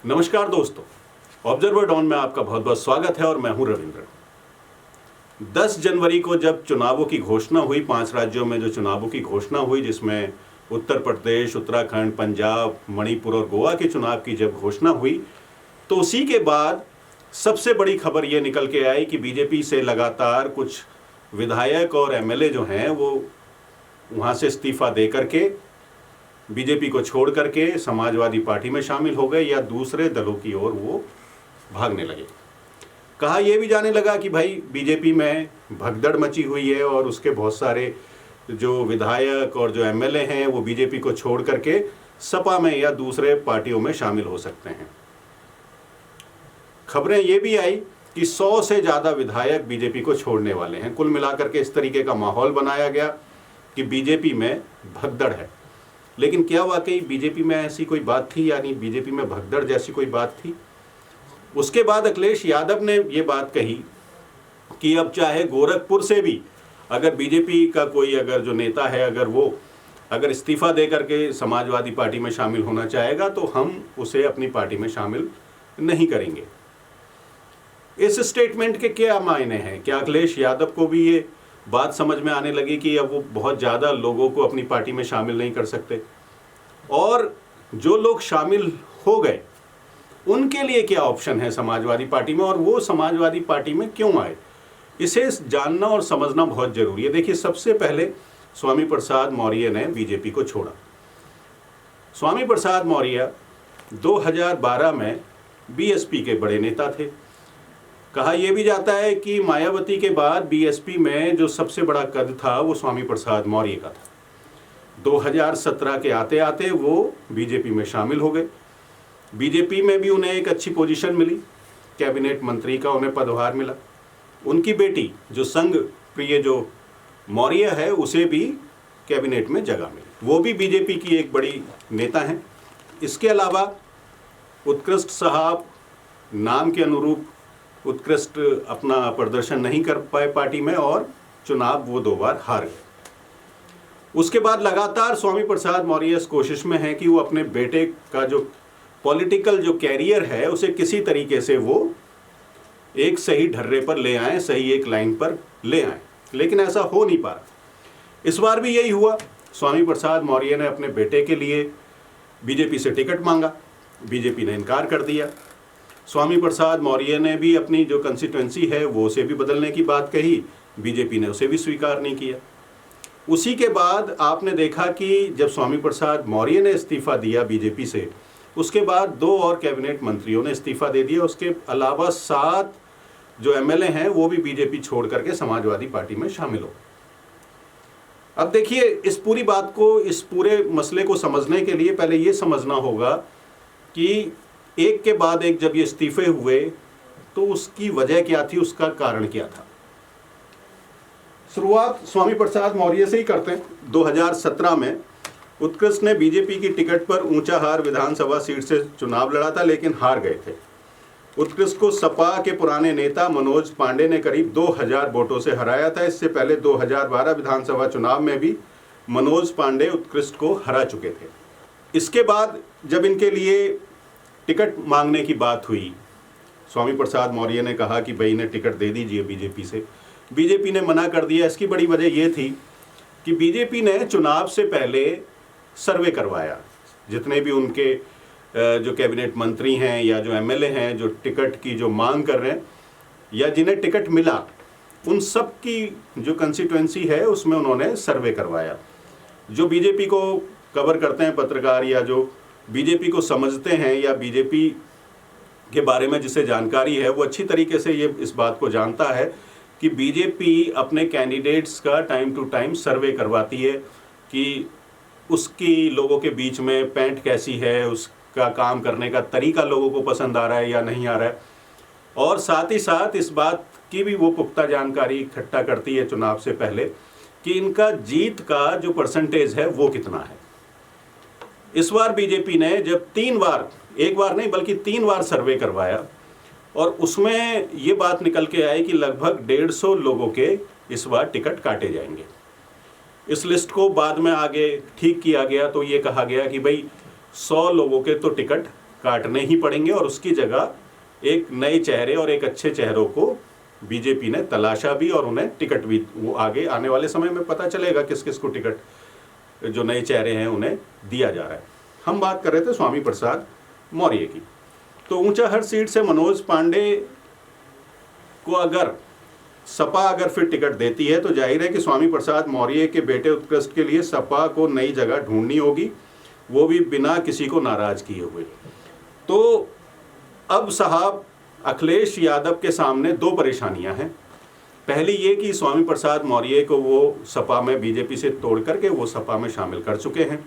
नमस्कार दोस्तों, observer don में आपका बहुत बहुत स्वागत है और मैं हूं रविंद्र। 10 जनवरी को जब चुनावों की घोषणा हुई, 5 राज्यों में जो चुनावों की घोषणा हुई, जिसमें उत्तर प्रदेश, उत्तराखंड, पंजाब, मणिपुर और गोवा के चुनाव की जब घोषणा हुई, तो उसी के बाद सबसे बड़ी खबर ये निकल के आई कि बीजेपी से लगातार कुछ विधायक और एमएलए जो हैं वो वहाँ से इस्तीफा दे करके बीजेपी को छोड़ करके समाजवादी पार्टी में शामिल हो गए या दूसरे दलों की ओर वो भागने लगे। कहा यह भी जाने लगा कि भाई बीजेपी में भगदड़ मची हुई है और उसके बहुत सारे जो विधायक और जो एमएलए हैं वो बीजेपी को छोड़ करके सपा में या दूसरे पार्टियों में शामिल हो सकते हैं। खबरें ये भी आई कि 100 से ज़्यादा विधायक बीजेपी को छोड़ने वाले हैं। कुल मिलाकर के इस तरीके का माहौल बनाया गया कि बीजेपी में भगदड़ है। लेकिन क्या वाकई बीजेपी में ऐसी कोई बात थी, यानी बीजेपी में भगदड़ जैसी कोई बात थी? उसके बाद अखिलेश यादव ने ये बात कही कि अब चाहे गोरखपुर से भी अगर बीजेपी का कोई अगर जो नेता है अगर इस्तीफा दे करके समाजवादी पार्टी में शामिल होना चाहेगा तो हम उसे अपनी पार्टी में शामिल नहीं करेंगे। इस स्टेटमेंट के क्या मायने हैं? क्या अखिलेश यादव को भी ये बात समझ में आने लगी कि अब वो बहुत ज़्यादा लोगों को अपनी पार्टी में शामिल नहीं कर सकते, और जो लोग शामिल हो गए उनके लिए क्या ऑप्शन है समाजवादी पार्टी में, और वो समाजवादी पार्टी में क्यों आए? इसे जानना और समझना बहुत जरूरी है। देखिए, सबसे पहले स्वामी प्रसाद मौर्य ने बीजेपी को छोड़ा। स्वामी प्रसाद मौर्य 2012 में बीएसपी के बड़े नेता थे। कहा यह भी जाता है कि मायावती के बाद बीएसपी में जो सबसे बड़ा कद था वो स्वामी प्रसाद मौर्य का था। 2017 के आते आते वो बीजेपी में शामिल हो गए। बीजेपी में भी उन्हें एक अच्छी पोजीशन मिली, कैबिनेट मंत्री का उन्हें पदभार मिला। उनकी बेटी जो संघ प्रिय जो मौर्य है उसे भी कैबिनेट में जगह मिली, वो भी बीजेपी की एक बड़ी नेता हैं। इसके अलावा उत्कृष्ट साहब नाम के अनुरूप उत्कृष्ट अपना प्रदर्शन नहीं कर पाए पार्टी में और चुनाव वो 2 बार हार गए। उसके बाद लगातार स्वामी प्रसाद मौर्य इस कोशिश में है कि वो अपने बेटे का जो पॉलिटिकल जो कैरियर है उसे किसी तरीके से वो एक सही ढर्रे पर ले आए, सही एक लाइन पर ले आए, लेकिन ऐसा हो नहीं पा रहा। इस बार भी यही हुआ। स्वामी प्रसाद मौर्य ने अपने बेटे के लिए बीजेपी से टिकट मांगा, बीजेपी ने इनकार कर दिया। स्वामी प्रसाद मौर्य ने भी अपनी जो कंस्टिट्यूएंसी है वो उसे भी बदलने की बात कही, बीजेपी ने उसे भी स्वीकार नहीं किया। उसी के बाद आपने देखा कि जब स्वामी प्रसाद मौर्य ने इस्तीफा दिया बीजेपी से, उसके बाद 2 और कैबिनेट मंत्रियों ने इस्तीफा दे दिया। उसके अलावा 7 जो एमएलए हैं वो भी बीजेपी छोड़ करके समाजवादी पार्टी में शामिल हो। अब देखिए, इस पूरी बात को, इस पूरे मसले को समझने के लिए पहले ये समझना होगा कि एक के बाद एक जब ये इस्तीफे हुए तो उसकी वजह क्या थी, उसका कारण क्या था। शुरुआत स्वामी प्रसाद मौर्य से ही करते हैं। 2017 में उत्कृष्ट ने बीजेपी की टिकट पर ऊंचाहार विधानसभा सीट से चुनाव लड़ा था, लेकिन हार गए थे। उत्कृष्ट को सपा के पुराने नेता मनोज पांडे ने करीब 2000 वोटों से हराया था। इससे पहले 2012 विधानसभा चुनाव में भी मनोज पांडे उत्कृष्ट को हरा चुके थे। इसके बाद जब इनके लिए टिकट मांगने की बात हुई, स्वामी प्रसाद मौर्य ने कहा कि भाई इन्हें टिकट दे दीजिए बीजेपी से। बीजेपी ने मना कर दिया। इसकी बड़ी वजह यह थी कि बीजेपी ने चुनाव से पहले सर्वे करवाया। जितने भी उनके जो कैबिनेट मंत्री हैं या जो एमएलए हैं जो टिकट की जो मांग कर रहे हैं या जिन्हें टिकट मिला, उन सब की जो कंस्टिट्यूएंसी है उसमें उन्होंने सर्वे करवाया। जो बीजेपी को कवर करते हैं पत्रकार या जो बीजेपी को समझते हैं या बीजेपी के बारे में जिसे जानकारी है, वो अच्छी तरीके से ये इस बात को जानता है कि बीजेपी अपने कैंडिडेट्स का टाइम टू टाइम सर्वे करवाती है कि उसकी लोगों के बीच में पैंट कैसी है, उसका काम करने का तरीका लोगों को पसंद आ रहा है या नहीं आ रहा है, और साथ ही साथ इस बात की भी वो पुख्ता जानकारी इकट्ठा करती है चुनाव से पहले कि इनका जीत का जो परसेंटेज है वो कितना है। इस बार बीजेपी ने जब 3 बार, एक बार नहीं बल्कि 3 बार सर्वे करवाया और उसमें ये बात निकल के आई कि लगभग 150 लोगों के इस बार टिकट काटे जाएंगे। इस लिस्ट को बाद में आगे ठीक किया गया तो ये कहा गया कि भाई 100 लोगों के तो टिकट काटने ही पड़ेंगे और उसकी जगह एक नए चेहरे और एक अच्छे चेहरों को बीजेपी ने तलाशा भी और उन्हें टिकट भी, वो आगे आने वाले समय में पता चलेगा किस किस को टिकट जो नए चेहरे हैं उन्हें दिया जा रहा है। हम बात कर रहे थे स्वामी प्रसाद मौर्य की। तो ऊंचाहर सीट से मनोज पांडे को अगर सपा अगर फिर टिकट देती है तो जाहिर है कि स्वामी प्रसाद मौर्य के बेटे उत्कृष्ट के लिए सपा को नई जगह ढूंढनी होगी, वो भी बिना किसी को नाराज किए हुए। तो अब साहब अखिलेश यादव के सामने दो परेशानियां हैं। पहली ये कि स्वामी प्रसाद मौर्य को वो सपा में बीजेपी से तोड़ करके वो सपा में शामिल कर चुके हैं।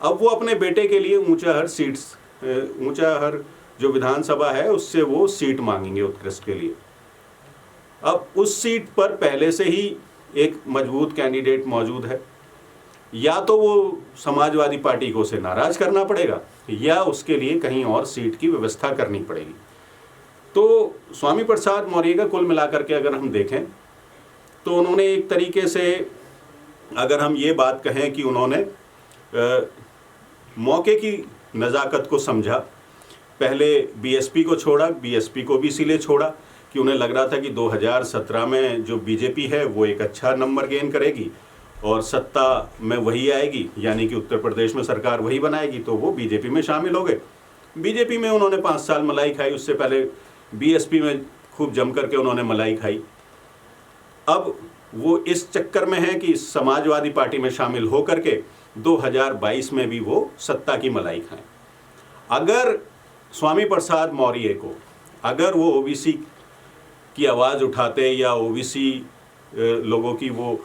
अब वो अपने बेटे के लिए ऊंचाहर जो विधानसभा है उससे वो सीट मांगेंगे उत्कृष्ट के लिए। अब उस सीट पर पहले से ही एक मजबूत कैंडिडेट मौजूद है, या तो वो समाजवादी पार्टी को उसे नाराज करना पड़ेगा या उसके लिए कहीं और सीट की व्यवस्था करनी पड़ेगी। तो स्वामी प्रसाद मौर्य का कुल मिलाकर के अगर हम देखें तो उन्होंने एक तरीके से, अगर हम ये बात कहें कि उन्होंने मौके की नज़ाकत को समझा। पहले बीएसपी को छोड़ा, बीएसपी को भी इसीलिए छोड़ा कि उन्हें लग रहा था कि 2017 में जो बीजेपी है वो एक अच्छा नंबर गेन करेगी और सत्ता में वही आएगी, यानी कि उत्तर प्रदेश में सरकार वही बनाएगी, तो वो बीजेपी में शामिल हो गए। बीजेपी में उन्होंने 5 साल मलाई खाई, उससे पहले बीएसपी में खूब जम करके उन्होंने मलाई खाई। अब वो इस चक्कर में है कि समाजवादी पार्टी में शामिल हो करके 2022 में भी वो सत्ता की मलाई खाएं। अगर स्वामी प्रसाद मौर्य को, अगर वो ओबीसी की आवाज़ उठाते या ओबीसी लोगों की वो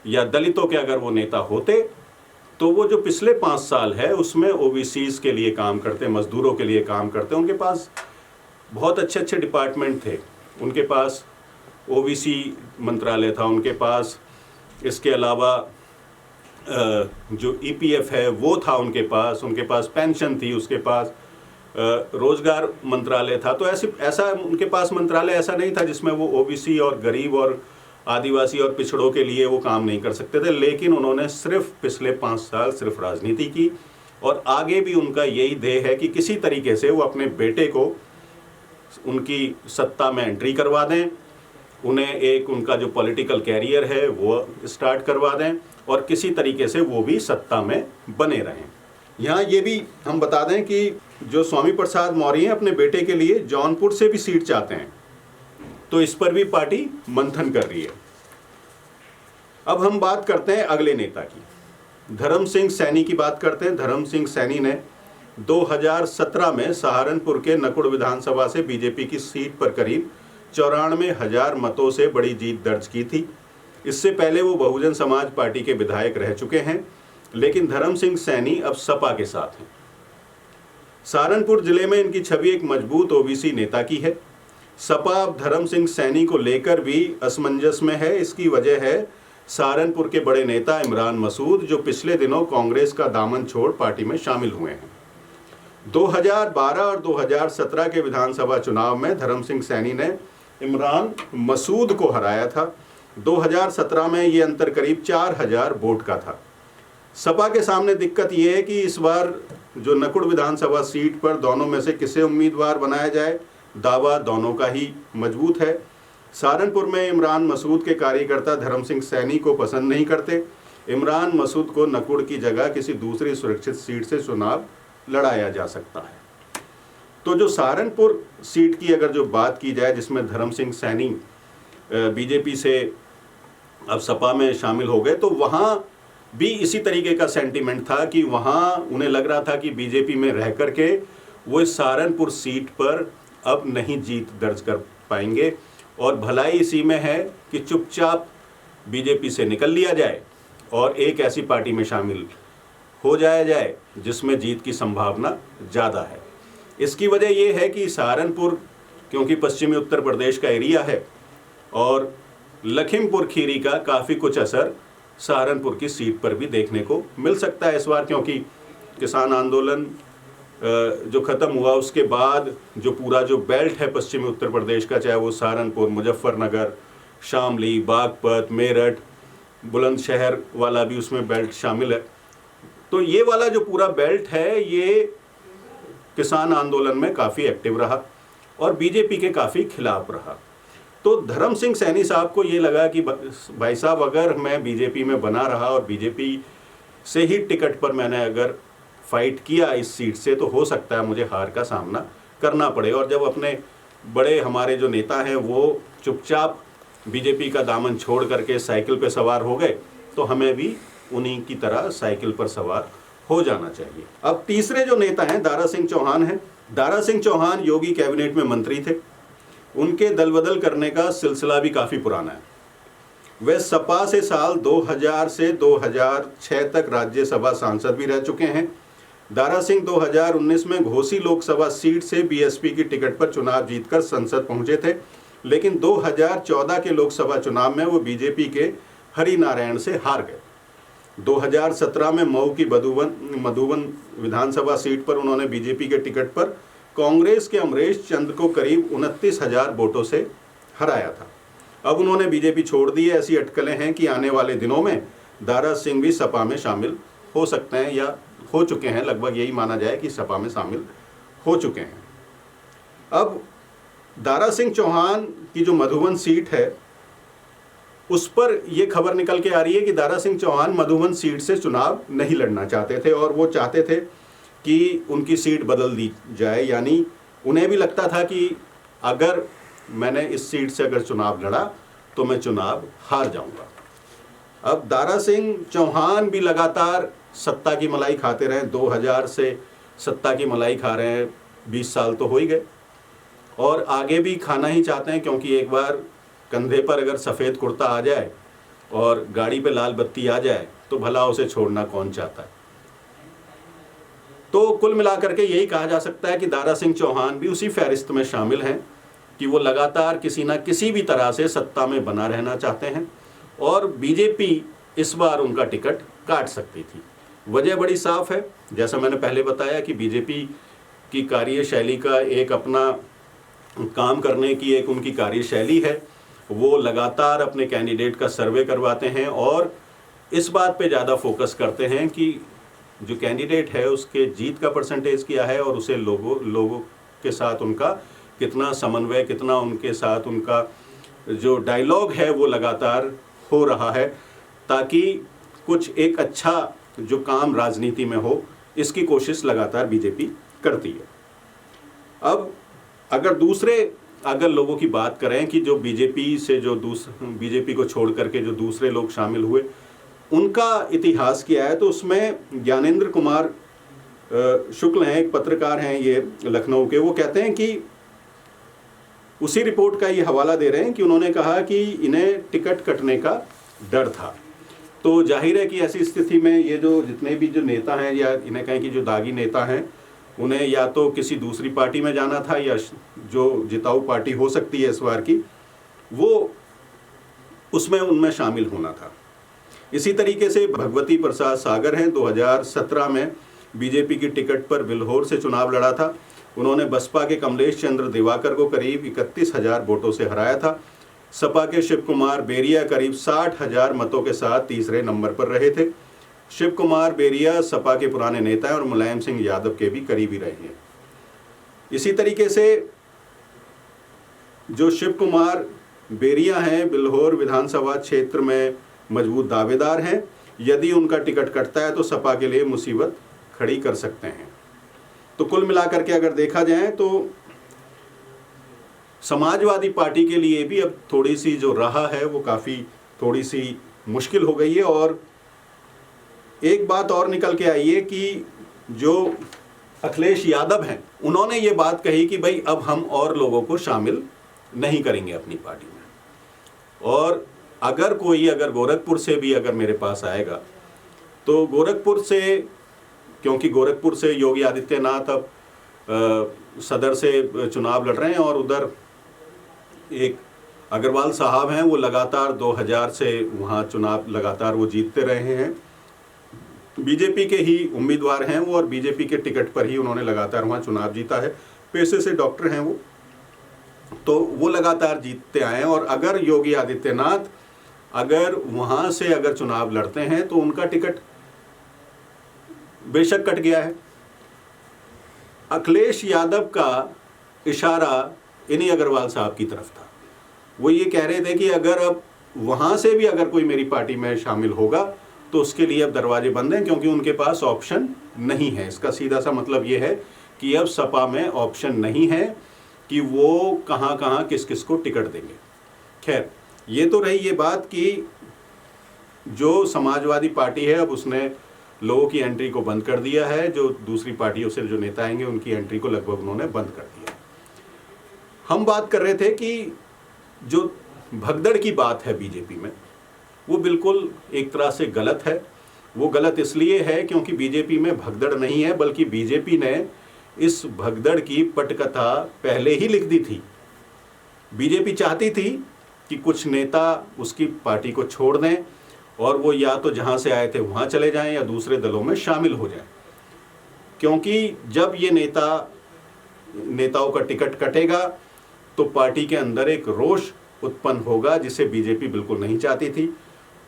या दलितों के अगर वो नेता होते, तो वो जो पिछले 5 साल है उसमें ओबीसीज के लिए काम करते, मजदूरों के लिए काम करते। उनके पास बहुत अच्छे अच्छे डिपार्टमेंट थे, उनके पास ओबीसी मंत्रालय था, उनके पास इसके अलावा जो ईपीएफ है वो था उनके पास पेंशन थी, उसके पास रोजगार मंत्रालय था। तो ऐसा उनके पास मंत्रालय ऐसा नहीं था जिसमें वो ओबीसी और गरीब और आदिवासी और पिछड़ों के लिए वो काम नहीं कर सकते थे। लेकिन उन्होंने सिर्फ पिछले 5 साल सिर्फ राजनीति की और आगे भी उनका यही ध्येय है कि किसी तरीके से वो अपने बेटे को उनकी सत्ता में एंट्री करवा दें, उन्हें एक उनका जो पॉलिटिकल कैरियर है वो स्टार्ट करवा दें और किसी तरीके से वो भी सत्ता में बने रहें। यहाँ ये भी हम बता दें कि जो स्वामी प्रसाद मौर्य अपने बेटे के लिए जौनपुर से भी सीट चाहते हैं, तो इस पर भी पार्टी मंथन कर रही है। अब हम बात करते हैं अगले नेता की, धर्म सिंह सैनी की बात करते हैं। धर्म सिंह सैनी ने 2017 में सहारनपुर के नकुड़ विधानसभा से बीजेपी की सीट पर करीब 94,000 मतों से बड़ी जीत दर्ज की थी। इससे पहले वो बहुजन समाज पार्टी के विधायक रह चुके हैं, लेकिन धर्म सिंह सैनी अब सपा के साथ हैं। सहारनपुर जिले में इनकी छवि एक मजबूत ओबीसी नेता की है। सपा अब धर्म सिंह सैनी को लेकर भी असमंजस में है। इसकी वजह है सहारनपुर के बड़े नेता इमरान मसूद, जो पिछले दिनों कांग्रेस का दामन छोड़ पार्टी में शामिल हुए हैं। 2012 और 2017 के विधानसभा चुनाव में धर्म सिंह सैनी ने इमरान मसूद को हराया था। 2017 में ये अंतर करीब 4,000 वोट का था। सपा के सामने दिक्कत ये है कि इस बार जो नकुड़ विधानसभा सीट पर दोनों में से किसे उम्मीदवार बनाया जाए, दावा दोनों का ही मजबूत है। सहारनपुर में इमरान मसूद के कार्यकर्ता धर्म सिंह सैनी को पसंद नहीं करते। इमरान मसूद को नकुड़ की जगह किसी दूसरी सुरक्षित सीट से चुनाव लड़ाया जा सकता है। तो जो सहारनपुर सीट की अगर जो बात की जाए, जिसमें धर्म सिंह सैनी बीजेपी से अब सपा में शामिल हो गए, तो वहाँ भी इसी तरीके का सेंटीमेंट था कि वहाँ उन्हें लग रहा था कि बीजेपी में रह करके वो इस सहारनपुर सीट पर अब नहीं जीत दर्ज कर पाएंगे और भलाई इसी में है कि चुपचाप बीजेपी से निकल लिया जाए और एक ऐसी पार्टी में शामिल हो जाया जाए जिसमें जीत की संभावना ज़्यादा है। इसकी वजह ये है कि सहारनपुर क्योंकि पश्चिमी उत्तर प्रदेश का एरिया है और लखीमपुर खीरी का काफ़ी कुछ असर सहारनपुर की सीट पर भी देखने को मिल सकता है इस बार, क्योंकि किसान आंदोलन जो ख़त्म हुआ उसके बाद जो पूरा जो बेल्ट है पश्चिमी उत्तर प्रदेश का, चाहे वो सहारनपुर, मुजफ्फरनगर, शामली, बागपत, मेरठ, बुलंदशहर वाला भी उसमें बेल्ट शामिल है। तो ये वाला जो पूरा बेल्ट है ये किसान आंदोलन में काफ़ी एक्टिव रहा और बीजेपी के काफ़ी खिलाफ रहा। तो धर्म सिंह सैनी साहब को ये लगा कि भाई साहब, अगर मैं बीजेपी में बना रहा और बीजेपी से ही टिकट पर मैंने अगर फाइट किया इस सीट से, तो हो सकता है मुझे हार का सामना करना पड़े। और जब अपने बड़े हमारे जो नेता हैं वो चुपचाप बीजेपी का दामन छोड़ करके साइकिल पर सवार हो गए, तो हमें भी उन्हीं की तरह साइकिल पर सवार हो जाना चाहिए। अब तीसरे जो नेता हैं दारा सिंह चौहान हैं। दारा सिंह चौहान योगी कैबिनेट में मंत्री थे। उनके दल बदल करने का सिलसिला भी काफ़ी पुराना है। वे सपा से साल 2000 से 2006 तक राज्यसभा सांसद भी रह चुके हैं। दारा सिंह 2019 में घोसी लोकसभा सीट से बीएसपी की टिकट पर चुनाव जीतकर संसद पहुंचे थे, लेकिन 2014 के लोकसभा चुनाव में वो बीजेपी के हरिनारायण से हार गए। 2017 में मऊ की मधुबन विधानसभा सीट पर उन्होंने बीजेपी के टिकट पर कांग्रेस के अमरेश चंद्र को करीब 29,000 वोटों से हराया था। अब उन्होंने बीजेपी छोड़ दी है। ऐसी अटकलें हैं कि आने वाले दिनों में दारा सिंह भी सपा में शामिल हो सकते हैं या हो चुके हैं। लगभग यही माना जाए कि सपा में शामिल हो चुके हैं। अब दारा सिंह चौहान की जो मधुबन सीट है, उस पर यह खबर निकल के आ रही है कि दारा सिंह चौहान मधुबन सीट से चुनाव नहीं लड़ना चाहते थे और वो चाहते थे कि उनकी सीट बदल दी जाए। यानी उन्हें भी लगता था कि अगर मैंने इस सीट से अगर चुनाव लड़ा तो मैं चुनाव हार जाऊंगा। अब दारा सिंह चौहान भी लगातार सत्ता की मलाई खाते रहे। 2000 से सत्ता की मलाई खा रहे हैं, 20 साल तो हो ही गए और आगे भी खाना ही चाहते हैं, क्योंकि एक बार कंधे पर अगर सफ़ेद कुर्ता आ जाए और गाड़ी पे लाल बत्ती आ जाए तो भला उसे छोड़ना कौन चाहता है। तो कुल मिलाकर के यही कहा जा सकता है कि दारा सिंह चौहान भी उसी फहरिस्त में शामिल हैं कि वो लगातार किसी ना किसी भी तरह से सत्ता में बना रहना चाहते हैं और बीजेपी इस बार उनका टिकट काट सकती थी। वजह बड़ी साफ है, जैसा मैंने पहले बताया कि बीजेपी की कार्यशैली का एक अपना काम करने की एक उनकी कार्यशैली है। वो लगातार अपने कैंडिडेट का सर्वे करवाते हैं और इस बात पे ज़्यादा फोकस करते हैं कि जो कैंडिडेट है उसके जीत का परसेंटेज क्या है और उसे लोगों के साथ उनका कितना समन्वय, कितना उनके साथ उनका जो डायलॉग है वो लगातार हो रहा है, ताकि कुछ एक अच्छा जो काम राजनीति में हो, इसकी कोशिश लगातार बीजेपी करती है। अब अगर लोगों की बात करें कि जो बीजेपी से जो बीजेपी को छोड़ करके जो दूसरे लोग शामिल हुए, उनका इतिहास क्या है, तो उसमें ज्ञानेंद्र कुमार शुक्ल हैं, एक पत्रकार हैं ये लखनऊ के। वो कहते हैं कि उसी रिपोर्ट का ये हवाला दे रहे हैं कि उन्होंने कहा कि इन्हें टिकट कटने का डर था। तो जाहिर है कि ऐसी स्थिति में ये जो जितने भी जो नेता हैं, या इन्हें कहें कि जो दागी नेता हैं, उन्हें या तो किसी दूसरी पार्टी में जाना था या जो जिताऊ पार्टी हो सकती है इस बार की, वो उसमें उनमें शामिल होना था। इसी तरीके से भगवती प्रसाद सागर हैं, 2017 में बीजेपी की टिकट पर बिल्हौर से चुनाव लड़ा था। उन्होंने बसपा के कमलेश चंद्र दिवाकर को करीब 31,000 वोटों से हराया था। सपा के शिव कुमार बेरिया करीब 60,000 मतों के साथ तीसरे नंबर पर रहे थे। शिव कुमार बेरिया सपा के पुराने नेता हैं और मुलायम सिंह यादव के भी करीबी रहे हैं। इसी तरीके से जो शिव कुमार बेरिया हैं, बिल्हौर विधानसभा क्षेत्र में मजबूत दावेदार हैं। यदि उनका टिकट कटता है तो सपा के लिए मुसीबत खड़ी कर सकते हैं। तो कुल मिलाकर के अगर देखा जाए तो समाजवादी पार्टी के लिए भी अब थोड़ी सी जो राह है वो काफ़ी थोड़ी सी मुश्किल हो गई है। और एक बात और निकल के आई है कि जो अखिलेश यादव हैं, उन्होंने ये बात कही कि भाई अब हम और लोगों को शामिल नहीं करेंगे अपनी पार्टी में। और अगर गोरखपुर से भी अगर मेरे पास आएगा तो गोरखपुर से, क्योंकि गोरखपुर से योगी आदित्यनाथ अब सदर से चुनाव लड़ रहे हैं और उधर एक अग्रवाल साहब हैं, वो लगातार 2000 से वहाँ चुनाव लगातार वो जीतते रहे हैं। बीजेपी के ही उम्मीदवार हैं वो और बीजेपी के टिकट पर ही उन्होंने लगातार वहाँ चुनाव जीता है। पेशे से डॉक्टर हैं वो, तो वो लगातार जीतते आए हैं। और अगर योगी आदित्यनाथ अगर वहाँ से अगर चुनाव लड़ते हैं तो उनका टिकट बेशक कट गया है, अखिलेश यादव का इशारा इन्हीं अग्रवाल साहब की तरफ था। वो ये कह रहे थे कि अगर अब वहाँ से भी अगर कोई मेरी पार्टी में शामिल होगा तो उसके लिए अब दरवाजे बंद हैं, क्योंकि उनके पास ऑप्शन नहीं है। इसका सीधा सा मतलब ये है कि अब सपा में ऑप्शन नहीं है कि वो कहाँ कहाँ किस किस को टिकट देंगे। खैर, ये तो रही ये बात कि जो समाजवादी पार्टी है अब उसने लोगों की एंट्री को बंद कर दिया है। जो दूसरी पार्टियों से जो नेता आएंगे उनकी एंट्री को लगभग उन्होंने बंद कर दिया। हम बात कर रहे थे कि जो भगदड़ की बात है बीजेपी में, वो बिल्कुल एक तरह से गलत है। वो गलत इसलिए है क्योंकि बीजेपी में भगदड़ नहीं है, बल्कि बीजेपी ने इस भगदड़ की पटकथा पहले ही लिख दी थी। बीजेपी चाहती थी कि कुछ नेता उसकी पार्टी को छोड़ दें और वो या तो जहां से आए थे वहां चले जाएं या दूसरे दलों में शामिल हो जाएं, क्योंकि जब ये नेताओं का टिकट कटेगा तो पार्टी के अंदर एक रोष उत्पन्न होगा जिसे बीजेपी बिल्कुल नहीं चाहती थी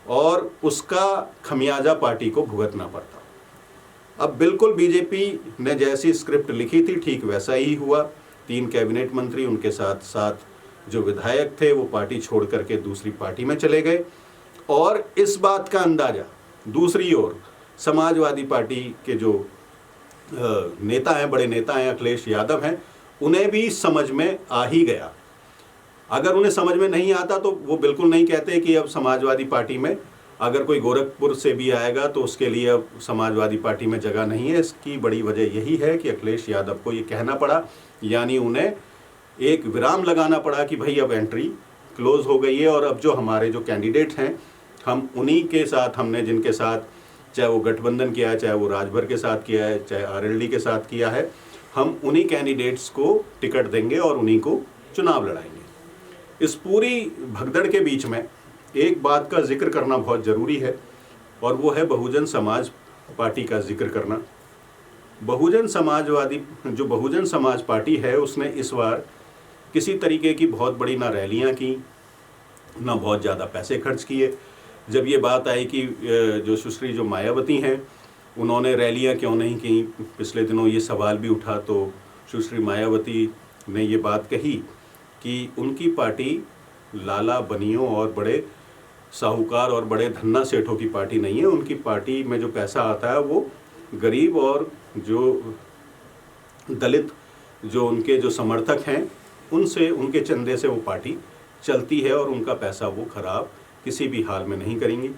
और उसका खमियाजा पार्टी को भुगतना पड़ता। अब बिल्कुल बीजेपी ने जैसी स्क्रिप्ट लिखी थी ठीक वैसा ही हुआ। 3 कैबिनेट मंत्री, उनके साथ साथ जो विधायक थे वो पार्टी छोड़ करके दूसरी पार्टी में चले गए। और इस बात का अंदाजा दूसरी ओर समाजवादी पार्टी के जो नेता हैं, बड़े नेता हैं, अखिलेश यादव हैं, उन्हें भी समझ में आ ही गया। अगर उन्हें समझ में नहीं आता तो वो बिल्कुल नहीं कहते कि अब समाजवादी पार्टी में अगर कोई गोरखपुर से भी आएगा तो उसके लिए अब समाजवादी पार्टी में जगह नहीं है। इसकी बड़ी वजह यही है कि अखिलेश यादव को ये कहना पड़ा, यानी उन्हें एक विराम लगाना पड़ा कि भाई अब एंट्री क्लोज हो गई है और अब जो हमारे जो कैंडिडेट हैं हम उन्हीं के साथ, हमने जिनके साथ चाहे वो गठबंधन किया है, चाहे वो राजभर के साथ किया है, चाहे आरएलडी के साथ किया है, हम उन्हीं कैंडिडेट्स को टिकट देंगे और उन्हीं को चुनाव लड़ाएंगे। इस पूरी भगदड़ के बीच में एक बात का जिक्र करना बहुत ज़रूरी है और वो है बहुजन समाज पार्टी का जिक्र करना। बहुजन समाज पार्टी है उसने इस बार किसी तरीके की बहुत बड़ी ना रैलियां की, ना बहुत ज़्यादा पैसे खर्च किए। जब ये बात आई कि जो सुश्री जो मायावती हैं उन्होंने रैलियां क्यों नहीं की, पिछले दिनों ये सवाल भी उठा, तो सुश्री मायावती ने ये बात कही कि उनकी पार्टी लाला बनियों और बड़े साहूकार और बड़े धन्ना सेठों की पार्टी नहीं है। उनकी पार्टी में जो पैसा आता है वो गरीब और जो दलित जो उनके जो समर्थक हैं उनसे, उनके चंदे से वो पार्टी चलती है और उनका पैसा वो खराब किसी भी हाल में नहीं करेंगी।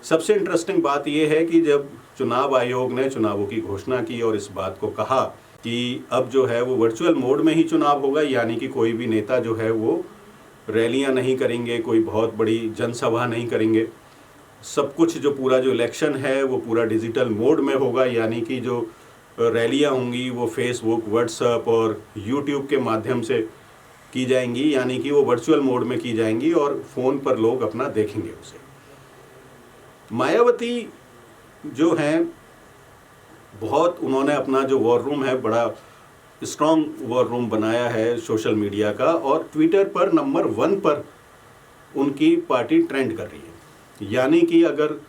सबसे इंटरेस्टिंग बात यह है कि जब चुनाव आयोग ने चुनावों की घोषणा की और इस बात को कहा कि अब जो है वो वर्चुअल मोड में ही चुनाव होगा, यानी कि कोई भी नेता जो है वो रैलियां नहीं करेंगे, कोई बहुत बड़ी जनसभा नहीं करेंगे, सब कुछ जो पूरा जो इलेक्शन है वो पूरा डिजिटल मोड में होगा, यानी कि जो रैलियां होंगी वो फेसबुक, व्हाट्सएप और यूट्यूब के माध्यम से की जाएंगी, यानी कि वो वर्चुअल मोड में की जाएंगी और फ़ोन पर लोग अपना देखेंगे उसे। मायावती जो हैं बहुत, उन्होंने अपना जो वॉर रूम है बड़ा स्ट्रॉन्ग वॉर रूम बनाया है सोशल मीडिया का और ट्विटर पर नंबर 1 पर उनकी पार्टी ट्रेंड कर रही है। यानी कि अगर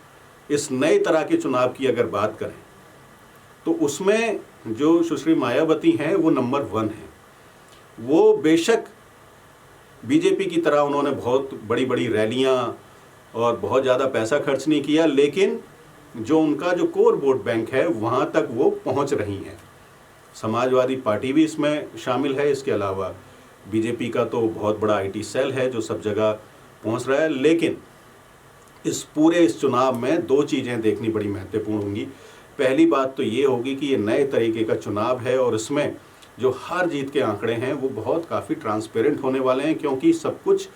इस नए तरह के चुनाव की अगर बात करें तो उसमें जो सुश्री मायावती हैं वो नंबर 1 है। वो बेशक बीजेपी की तरह उन्होंने बहुत बड़ी बड़ी रैलियां और बहुत ज़्यादा पैसा खर्च नहीं किया, लेकिन जो उनका जो कोर वोट बैंक है वहाँ तक वो पहुँच रही हैं। समाजवादी पार्टी भी इसमें शामिल है, इसके अलावा बीजेपी का तो बहुत बड़ा आईटी सेल है जो सब जगह पहुँच रहा है। लेकिन इस चुनाव में 2 चीज़ें देखनी बड़ी महत्वपूर्ण होंगी। पहली बात तो ये होगी कि ये नए तरीके का चुनाव है और इसमें जो हार जीत के आंकड़े हैं वो बहुत काफ़ी ट्रांसपेरेंट होने वाले हैं, क्योंकि सब कुछ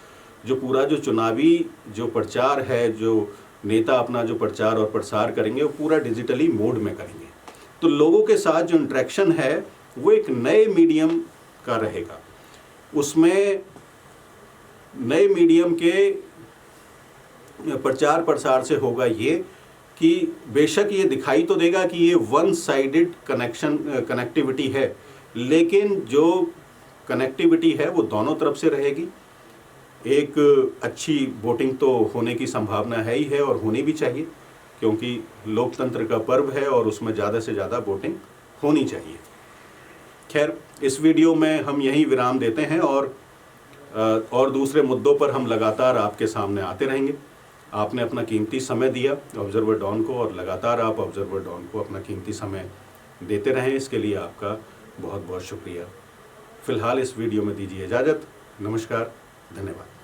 जो पूरा जो चुनावी जो प्रचार है, जो नेता अपना जो प्रचार और प्रसार करेंगे वो पूरा डिजिटली मोड में करेंगे। तो लोगों के साथ जो इंटरेक्शन है वो एक नए मीडियम का रहेगा। उसमें नए मीडियम के प्रचार प्रसार से होगा ये कि बेशक ये दिखाई तो देगा कि ये वन साइडेड कनेक्टिविटी है, लेकिन जो कनेक्टिविटी है वो दोनों तरफ से रहेगी। एक अच्छी वोटिंग तो होने की संभावना है ही है और होनी भी चाहिए, क्योंकि लोकतंत्र का पर्व है और उसमें ज़्यादा से ज़्यादा वोटिंग होनी चाहिए। खैर, इस वीडियो में हम यहीं विराम देते हैं और दूसरे मुद्दों पर हम लगातार आपके सामने आते रहेंगे। आपने अपना कीमती समय दिया ऑब्जर्वर डॉन को, और लगातार आप ऑब्जर्वर डॉन को अपना कीमती समय देते रहें, इसके लिए आपका बहुत बहुत शुक्रिया। फ़िलहाल इस वीडियो में दीजिए इजाज़त। नमस्कार, धन्यवाद।